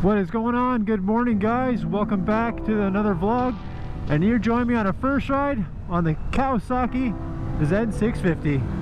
What is going on? Good morning, guys. Welcome back to another vlog, and you're joining me on a first ride on the Kawasaki z650.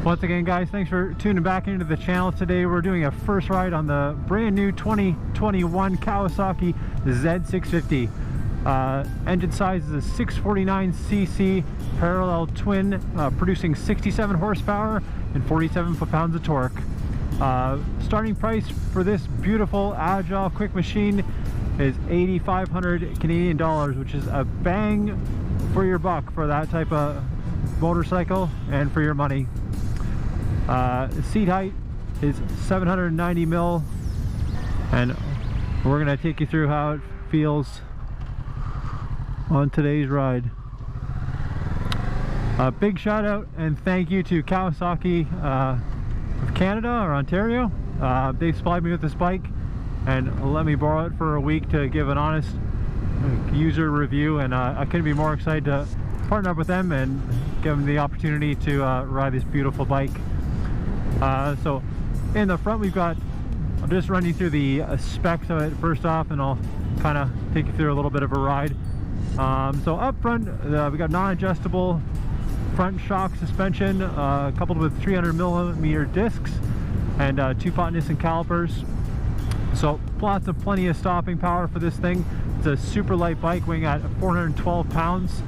Once again, guys, thanks for tuning back into the channel. Today we're doing a first ride on the brand new 2021 Kawasaki z650. Engine size is a 649cc parallel twin, producing 67 horsepower and 47 foot-pounds of torque. Starting price for this beautiful, agile, quick machine is 8,500 Canadian dollars, which is a bang for your buck for that type of motorcycle and for your money. Seat height is 790 mil, and we're going to take you through how it feels on today's ride. Big shout out and thank you to Kawasaki of Canada or Ontario. They supplied me with this bike and let me borrow it for a week to give an honest user review, and I couldn't be more excited to partner up with them and give them the opportunity to ride this beautiful bike. So in the front, I'll just run you through the specs of it first off, and I'll kind of take you through a little bit of a ride. So up front, we got non-adjustable front shock suspension, coupled with 300mm discs and 2-pot Nissan calipers. So lots of plenty of stopping power for this thing. It's a super light bike, weighing at 412 pounds,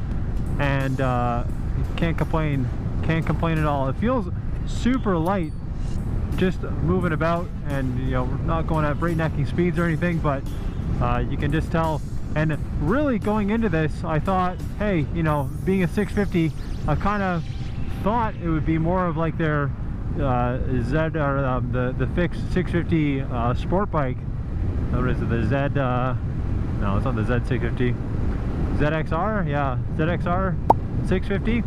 and can't complain at all. It feels super light just moving about, and you know, we're not going at breaknecking speeds or anything, but you can just tell. And really going into this, I thought, hey, you know, being a 650, I kind of thought it would be more of like their the fixed 650 sport bike. What is it, the Z no, it's not the Z650, ZXR, yeah, ZXR 650.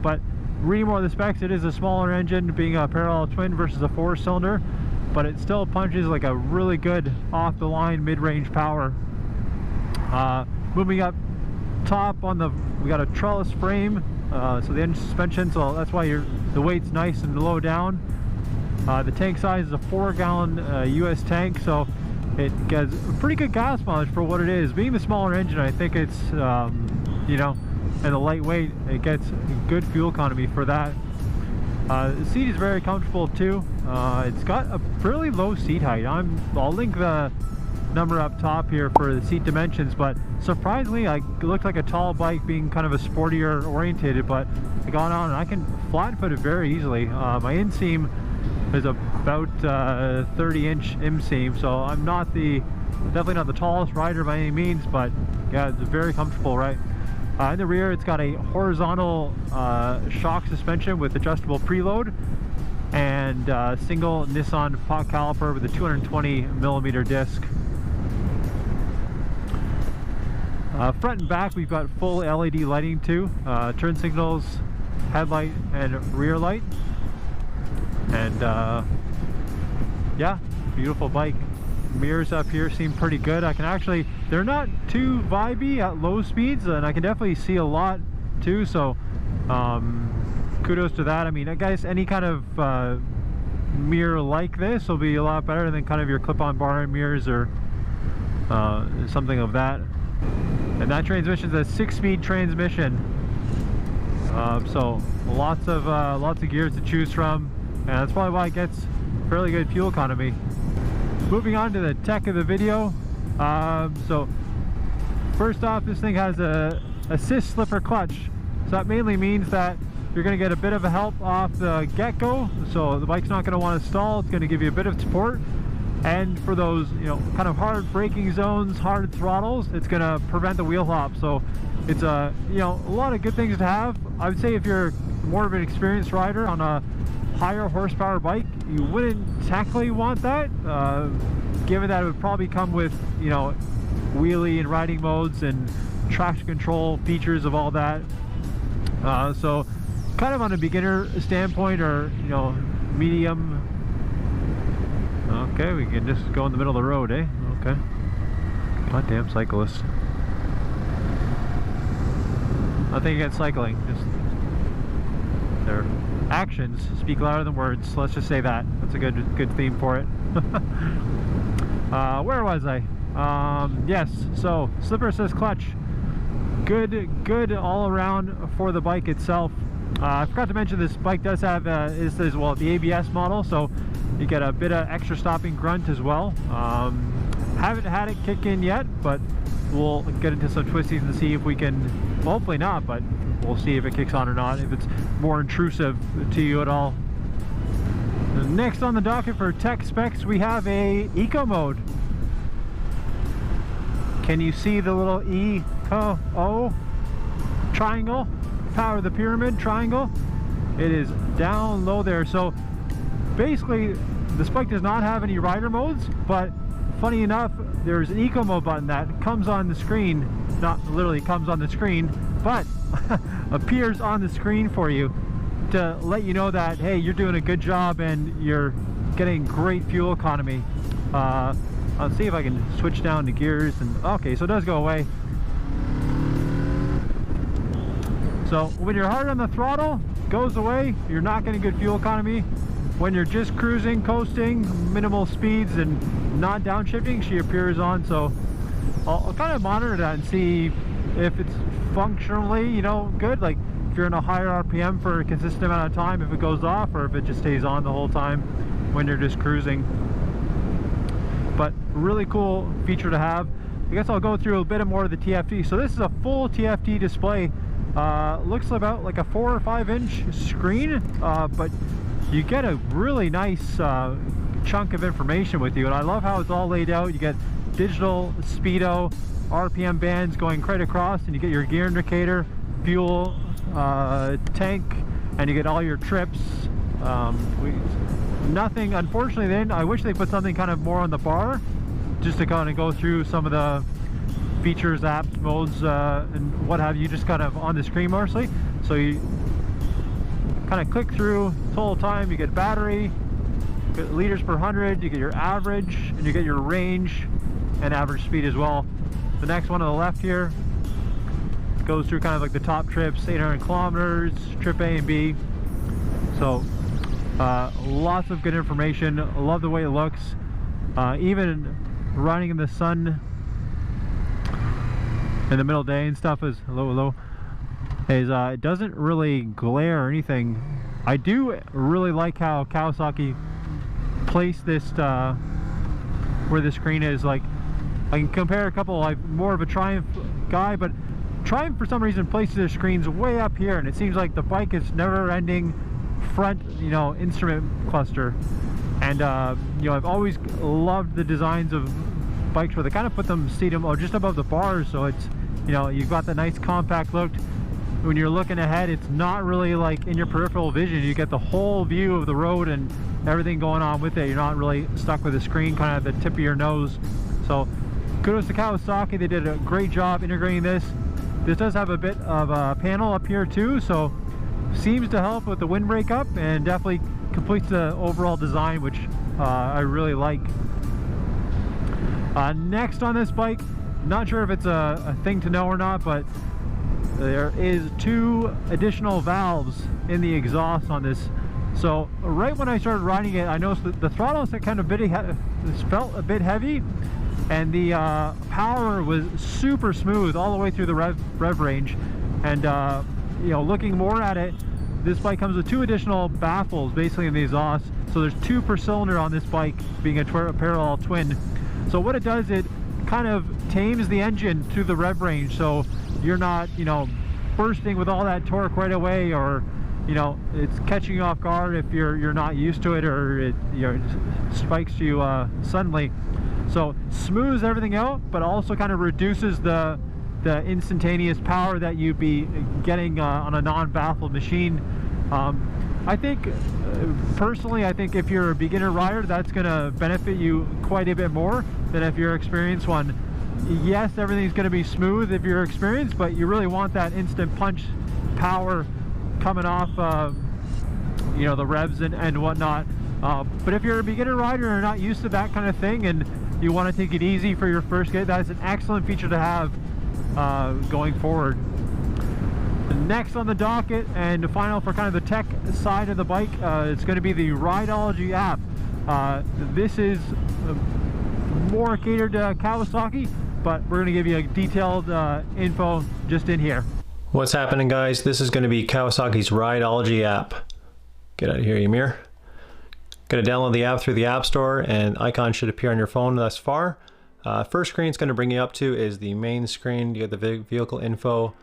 But reading more of the specs, it is a smaller engine, being a parallel twin versus a 4-cylinder, but it still punches like a really good off-the-line mid-range power. Moving up top we got a trellis frame, so the engine suspension, so that's why the weight's nice and low down. The tank size is a 4-gallon US tank, so it gets pretty good gas mileage for what it is. Being the smaller engine, I think it's you know, and the lightweight, it gets good fuel economy for that. The seat is very comfortable too. It's got a fairly low seat height. I'll link the number up top here for the seat dimensions, but surprisingly, it looked like a tall bike, being kind of a sportier orientated, but I got on and I can flat foot it very easily. My inseam is about 30-inch inseam, so I'm definitely not the tallest rider by any means, but yeah, it's very comfortable, right? In the rear, it's got a horizontal shock suspension with adjustable preload, and single Nissan pot caliper with a 220mm disc. Front and back, we've got full LED lighting too, turn signals, headlight, and rear light. And yeah, beautiful bike. Mirrors up here seem pretty good. They're not too vibey at low speeds, and I can definitely see a lot too, so kudos to that. I mean, guys, any kind of mirror like this will be a lot better than kind of your clip-on bar mirrors or something of that. And that transmission is a 6-speed transmission, so lots of gears to choose from, and that's probably why it gets fairly good fuel economy. Moving on to the tech of the video. So first off, this thing has a assist slipper clutch, so that mainly means that you're going to get a bit of a help off the get-go, so the bike's not going to want to stall. It's going to give you a bit of support. and for those, you know, kind of hard braking zones, hard throttles, it's going to prevent the wheel hop. So it's a, you know, a lot of good things to have. I would say if you're more of an experienced rider on a higher horsepower bike, you wouldn't technically want that, given that it would probably come with, you know, wheelie and riding modes and traction control features of all that. So kind of on a beginner standpoint, or, you know, medium. Okay, we can just go in the middle of the road, eh? Okay. Goddamn cyclists. Nothing against cycling, just their actions speak louder than words. Let's just say that. That's a good theme for it. Where was I? Yes, so slipper assist clutch. Good all around for the bike itself. I forgot to mention this bike does have well, the ABS model, so you get a bit of extra stopping grunt as well. Haven't had it kick in yet, but we'll get into some twisties and see if we can, well, hopefully not, but we'll see if it kicks on or not, if it's more intrusive to you at all. Next on the docket for tech specs, we have a eco mode. Can you see the little E-O triangle? Power of the pyramid triangle. It is down low there. So basically this bike does not have any rider modes, but funny enough, there's an eco mode button that comes on the screen. Not literally comes on the screen, but appears on the screen for you to let you know that, hey, you're doing a good job and you're getting great fuel economy. I'll see if I can switch down to gears, and okay, so it does go away. So when you're hard on the throttle, it goes away. You're not getting good fuel economy. When you're just cruising, coasting, minimal speeds and not downshifting, she appears on. So I'll kind of monitor that and see if it's functionally, you know, good. Like if you're in a higher RPM for a consistent amount of time, if it goes off, or if it just stays on the whole time when you're just cruising. But really cool feature to have. I guess I'll go through a bit more of the TFT. So this is a full TFT display. Looks about like a 4 or 5 inch screen, but you get a really nice chunk of information with you, and I love how it's all laid out. You get digital speedo, RPM bands going right across, and you get your gear indicator, fuel tank, and you get all your trips. Nothing, unfortunately, then I wish they put something kind of more on the bar, just to kind of go through some of the features, apps, modes, and what have you, just kind of on the screen mostly. So you kind of click through total time, you get battery, you get liters per 100, you get your average, and you get your range and average speed as well. The next one on the left here goes through kind of like the top trips, 800 kilometers, trip A and B. So lots of good information. I love the way it looks. Even running in the sun in the middle of the day and stuff is low. It doesn't really glare or anything. I do really like how Kawasaki placed this where the screen is. Like I can compare a couple, like more of a Triumph guy, but Triumph for some reason places their screens way up here, and it seems like the bike is never ending front, you know, instrument cluster. And you know, I've always loved the designs of bikes where they kind of put them just above the bars, so it's, you know, you've got the nice compact look. When you're looking ahead, it's not really like in your peripheral vision. You get the whole view of the road and everything going on with it. You're not really stuck with the screen kind of at the tip of your nose. So kudos to Kawasaki. They did a great job integrating this. This does have a bit of a panel up here too, so seems to help with the windbreak up, and definitely completes the overall design, which I really like. Next on this bike, not sure if it's a thing to know or not, but there is 2 additional valves in the exhaust on this. So right when I started riding it, I noticed that the throttle kind of felt a bit heavy, and the power was super smooth all the way through the rev range. And you know, looking more at it, this bike comes with 2 additional baffles basically in the exhaust. So there's 2 per cylinder on this bike, being a parallel twin. So what it does, it kind of tames the engine to the rev range, so you're not, you know, bursting with all that torque right away, or you know, it's catching you off guard if you're not used to it, or it, you know, it spikes you suddenly. So smooths everything out, but also kind of reduces the instantaneous power that you'd be getting on a non-baffled machine. I think personally, I think if you're a beginner rider, that's going to benefit you quite a bit more than if you're an experienced one. Yes, everything's going to be smooth if you're experienced, but you really want that instant punch power coming off you know, the revs and whatnot. But if you're a beginner rider and not used to that kind of thing, and you want to take it easy for your first get, that's an excellent feature to have going forward. Next on the docket, and final for kind of the tech side of the bike, it's going to be the Rideology app. This is more catered to Kawasaki, but we're going to give you a detailed info just in here. What's happening, guys? This is going to be Kawasaki's Rideology app. Get out of here, Ymir. Going to download the app through the App Store, and icon should appear on your phone thus far. First screen it's going to bring you up to is the main screen. You get the vehicle info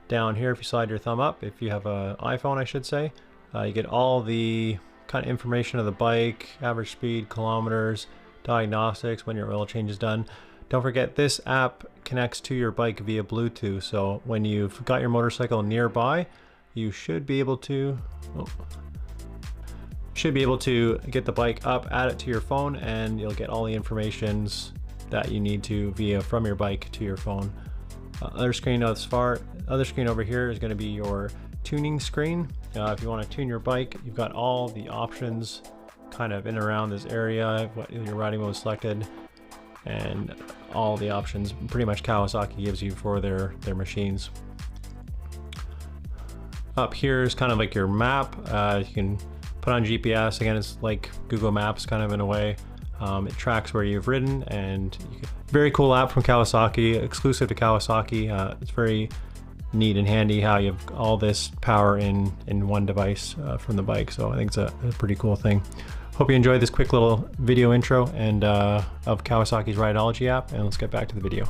down here if you slide your thumb up. If you have an iPhone, I should say, you get all the kind of information of the bike, average speed, kilometers, diagnostics, when your oil change is done. Don't forget, this app connects to your bike via Bluetooth, so when you've got your motorcycle nearby, you should be able to get the bike up, add it to your phone, and you'll get all the informations that you need to from your bike to your phone. Other screen over here is going to be your tuning screen. If you want to tune your bike, you've got all the options kind of in around this area, what your riding mode selected, and all the options pretty much Kawasaki gives you for their machines. Up here is kind of like your map. You can put on GPS. Again, it's like Google Maps kind of in a way. It tracks where you've ridden, and very cool app from Kawasaki, exclusive to Kawasaki. It's very neat and handy how you have all this power in one device from the bike. So I think it's a pretty cool thing. Hope you enjoyed this quick little video intro and of Kawasaki's Rideology app, and let's get back to the video.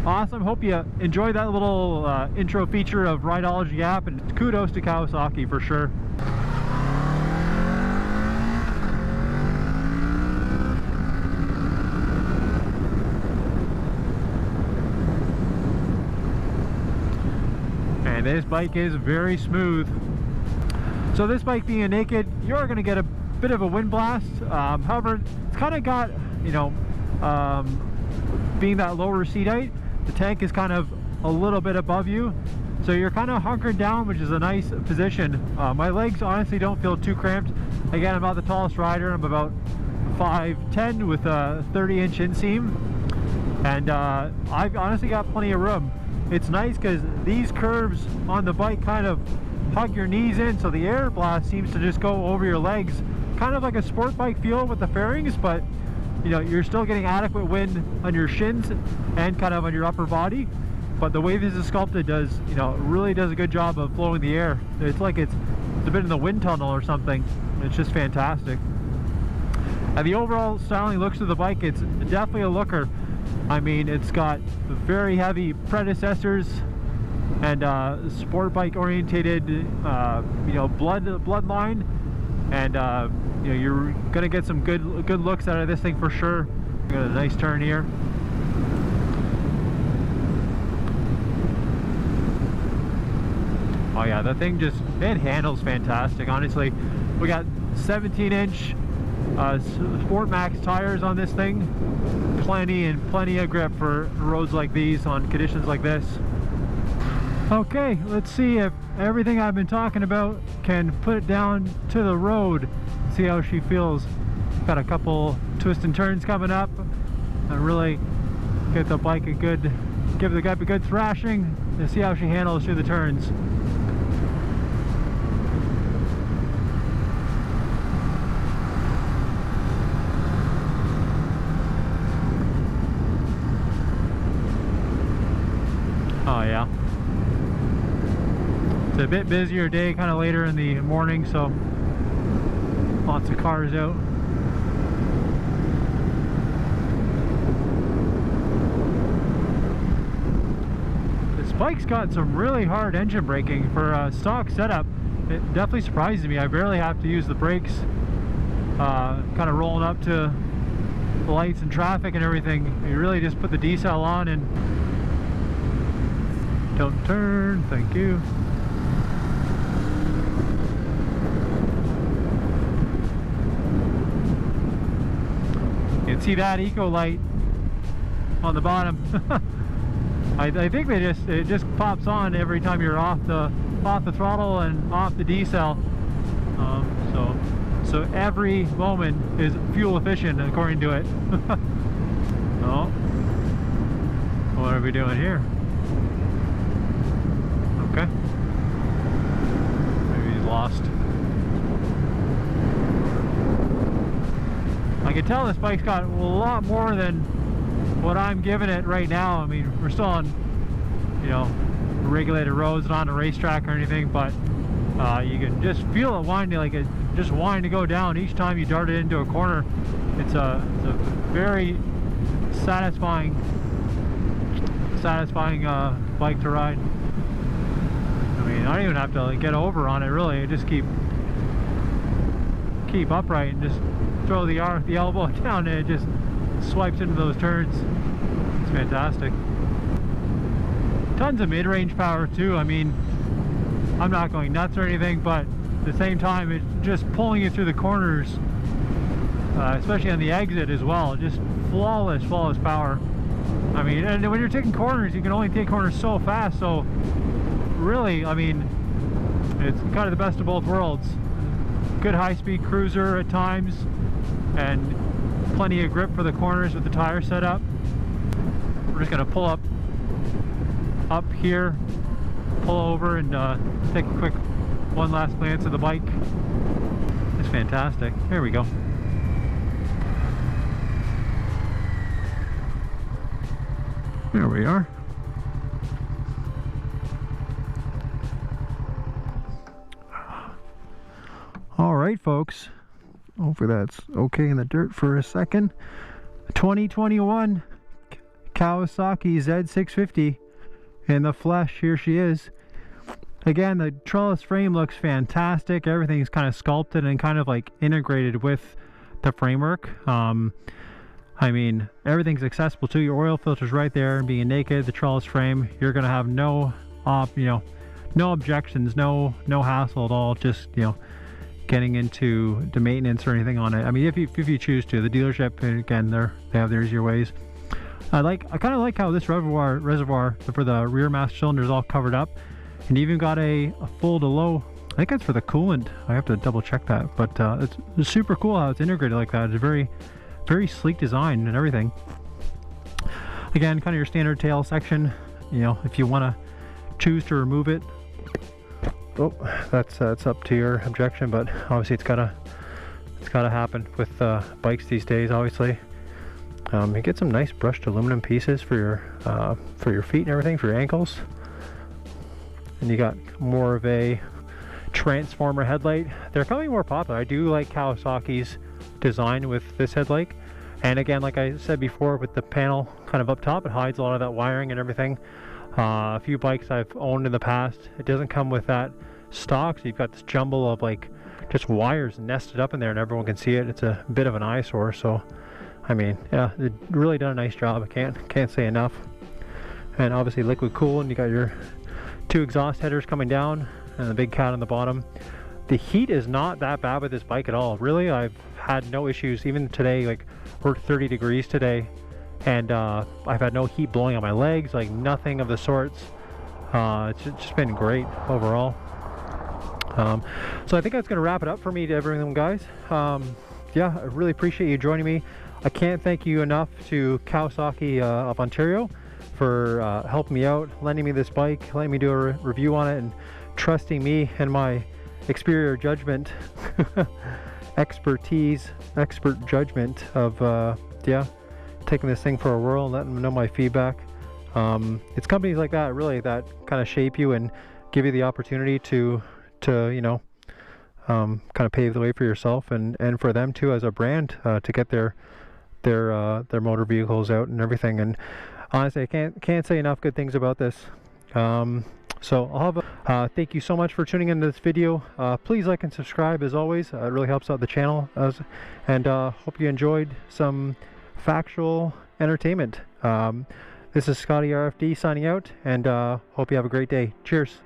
Awesome. Hope you enjoyed that little intro feature of Rideology app, and kudos to Kawasaki for sure. And this bike is very smooth. So this bike being a naked, you're going to get a bit of a wind blast. However, it's kind of got, you know, being that lower seat height, the tank is kind of a little bit above you, so you're kind of hunkered down, which is a nice position. My legs honestly don't feel too cramped. Again, I'm not the tallest rider. I'm about 5'10" with a 30-inch inseam, and I've honestly got plenty of room. It's nice because these curves on the bike kind of hug your knees in, so the air blast seems to just go over your legs, kind of like a sport bike feel with the fairings, but you know, you're still getting adequate wind on your shins and kind of on your upper body. But the way this is sculpted does, you know, really does a good job of flowing the air. It's like it's a bit in the wind tunnel or something. It's just fantastic. And the overall styling looks of the bike, it's definitely a looker. I mean, it's got very heavy predecessors and sport bike orientated, you know, bloodline, and you know, you're gonna get some good looks out of this thing for sure. Got a nice turn here. Oh yeah, the thing just, it handles fantastic. Honestly, we got 17-inch Sport Max tires on this thing. Plenty of grip for roads like these, on conditions like this. Okay, let's see if everything I've been talking about can put it down to the road. See how she feels. Got a couple twists and turns coming up, and really get the bike a good, give the bike a good thrashing, and see how she handles through the turns. Oh yeah. It's a bit busier day, kind of later in the morning, so lots of cars out. bike's got some really hard engine braking for a stock setup. It definitely surprises me. I barely have to use the brakes, kind of rolling up to the lights and traffic and everything. You really just put the decel on and don't turn. Thank you. You can see that eco light on the bottom. I think it just pops on every time you're off the throttle and off the decel. So every moment is fuel efficient according to it. Oh, what are we doing here? Okay, maybe he's lost. I can tell this bike's got a lot more than what I'm giving it right now. I mean, we're still on, you know, regulated roads, not on a racetrack or anything, but you can just feel it winding, like it just wanting to go down each time you dart it into a corner. It's a very satisfying bike to ride. I mean, I don't even have to like get over on it really. I just keep upright and just throw the elbow down, and it just swipes into those turns. It's fantastic. Tons of mid-range power too. I mean, I'm not going nuts or anything, but at the same time, it's just pulling you through the corners, especially on the exit as well. Just flawless power. I mean, and when you're taking corners, you can only take corners so fast. So really, I mean, it's kind of the best of both worlds. Good high-speed cruiser at times, and plenty of grip for the corners with the tire setup. We're just going to pull up here, pull over, and take a quick one last glance at the bike. It's fantastic. Here we go. There we are. All right, folks. Hopefully that's okay in the dirt for a second. 2021 Kawasaki Z650 in the flesh. Here she is. Again, the trellis frame looks fantastic. Everything's kind of sculpted and kind of like integrated with the framework. I mean, everything's accessible to your oil filters right there, and being naked, the trellis frame, you're gonna have no objections, no hassle at all. Just, you know, getting into the maintenance or anything on it. I mean, if you choose to. The dealership, again, they have their easier ways. I kind of like how this reservoir for the rear master cylinder is all covered up, and even got a full to low. I think that's for the coolant. I have to double check that, but it's super cool how it's integrated like that. It's a very sleek design and everything. Again, kind of your standard tail section. You know, if you want to choose to remove it, oh, that's up to your objection, but obviously it's gotta happen with bikes these days. Obviously, you get some nice brushed aluminum pieces for your feet and everything, for your ankles, and you got more of a transformer headlight. They're becoming more popular. I do like Kawasaki's design with this headlight, and again, like I said before, with the panel kind of up top, it hides a lot of that wiring and everything. A few bikes I've owned in the past, it doesn't come with that stock, so you've got this jumble of like just wires nested up in there and everyone can see it. It's a bit of an eyesore. So I mean, yeah, they've really done a nice job. I can't say enough. And obviously liquid cooled, and you got your two exhaust headers coming down and the big cat on the bottom. The heat is not that bad with this bike at all. Really, I've had no issues. Even today, like, we're 30 degrees today, and I've had no heat blowing on my legs, like nothing of the sorts. It's just been great overall. So I think that's going to wrap it up for me, to everyone, guys. Yeah, I really appreciate you joining me. I can't thank you enough to Kawasaki of Ontario for helping me out, lending me this bike, letting me do a review on it, and trusting me and my expert judgment of yeah, taking this thing for a whirl and letting them know my feedback. It's companies like that really that kind of shape you and give you the opportunity to you know, kind of pave the way for yourself and for them too as a brand to get their motor vehicles out and everything. And honestly, I can't say enough good things about this. So I'll have thank you so much for tuning into this video. Please like and subscribe as always. It really helps out the channel. And hope you enjoyed some factual entertainment. This is Scotty RFD signing out, and hope you have a great day. Cheers.